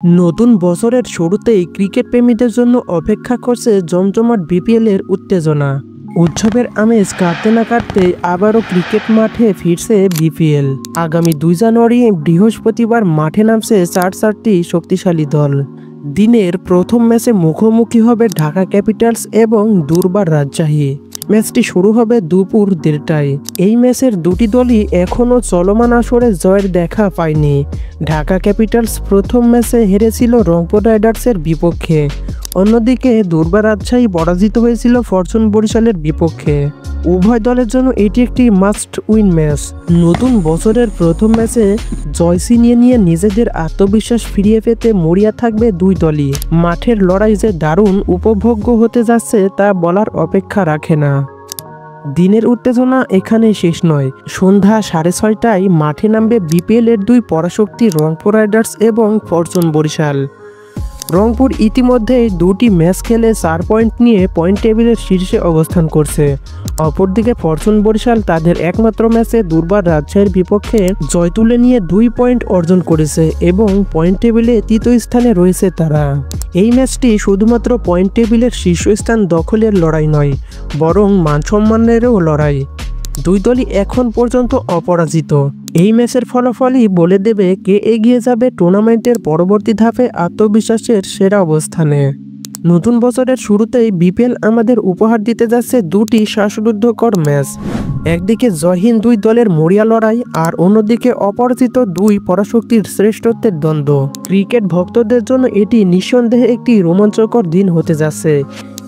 নতুন বছরের শুরুতেই ক্রিকেট প্রেমীদের জন্য অপেক্ষা করছে জমজমাট বিপিএলের উত্তেজনা। উৎসবের আমেজ কাটতে না কাটতেই আবারও ক্রিকেট মাঠে ফিরছে বিপিএল। আগামী 2 জানুয়ারি বৃহস্পতিবার মাঠে নামছে 4টি শক্তিশালী দল। দিনের প্রথম ম্যাচে মুখোমুখি হবে ঢাকা ক্যাপিটালস এবং দুর্বার রাজশাহী। ম্যাচটি শুরু হবে দুপুর 1:30টায়। এই ম্যাচের দুটি দলই এখনও চলমান আসরে জয়ের দেখা পায়নি। ঢাকা ক্যাপিটালস প্রথম ম্যাচে হেরেছিল রংপুর রাইডার্সের বিপক্ষে, অন্যদিকে দুর্বার রাজশাহী পরাজিত হয়েছিল ফরচুন বরিশালের বিপক্ষে। উভয় দলের জন্য এটি একটি মাস্ট উইন ম্যাচ। নতুন বছরের প্রথম ম্যাচে জয় ছিনিয়ে নিয়ে নিজেদের আত্মবিশ্বাস ফিরিয়ে পেতে মরিয়া থাকবে দুই দলই। মাঠের লড়াই যে দারুণ উপভোগ্য হতে যাচ্ছে তা বলার অপেক্ষা রাখে না। দিনের উত্তেজনা এখানে শেষ নয়। সন্ধ্যা 6:30টায় মাঠে নামবে বিপিএলের দুই পরাশক্তি রংপুর রাইডার্স এবং ফরচুন বরিশাল। রংপুর ইতিমধ্যে দুটি ম্যাচ খেলে 4 পয়েন্ট নিয়ে পয়েন্ট টেবিলের শীর্ষে অবস্থান করছে। অপরদিকে ফরচুন বরিশাল তাদের একমাত্র ম্যাচে দুর্বার রাজশাহীর বিপক্ষে জয় তুলে নিয়ে 2 পয়েন্ট অর্জন করেছে এবং পয়েন্ট টেবিলে তৃতীয় স্থানে রয়েছে তারা। এই ম্যাচটি শুধুমাত্র পয়েন্ট টেবিলের শীর্ষস্থান দখলের লড়াই নয়, বরং মানসম্মানেরও লড়াই। দুই দলই এখন পর্যন্ত অপরাজিত। এই ম্যাচের ফলাফলই বলে দেবে কে এগিয়ে যাবে টুর্নামেন্টের পরবর্তী ধাপে আত্মবিশ্বাসের সেরা অবস্থানে। নতুন বছরের শুরুতেই বিপিএল আমাদের উপহার দিতে যাচ্ছে দুটি শ্বাসরুদ্ধকর ম্যাচ। একদিকে জয়হীন দুই দলের মরিয়া লড়াই, আর অন্যদিকে অপরাজিত দুই পরাশক্তির শ্রেষ্ঠত্বের দ্বন্দ্ব। ক্রিকেট ভক্তদের জন্য এটি নিঃসন্দেহে একটি রোমাঞ্চকর দিন হতে যাচ্ছে।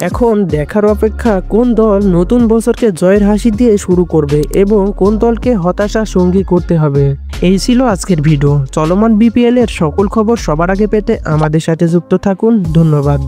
এখন দেখার অপেক্ষা কোন দল নতুন বছরকে জয়ের হাসি দিয়ে শুরু করবে এবং কোন দলকে হতাশা সঙ্গী করতে হবে। এই ছিল আজকের ভিডিও। চলমান বিপিএল এর সকল খবর সবার আগে পেতে আমাদের সাথে যুক্ত থাকুন। ধন্যবাদ।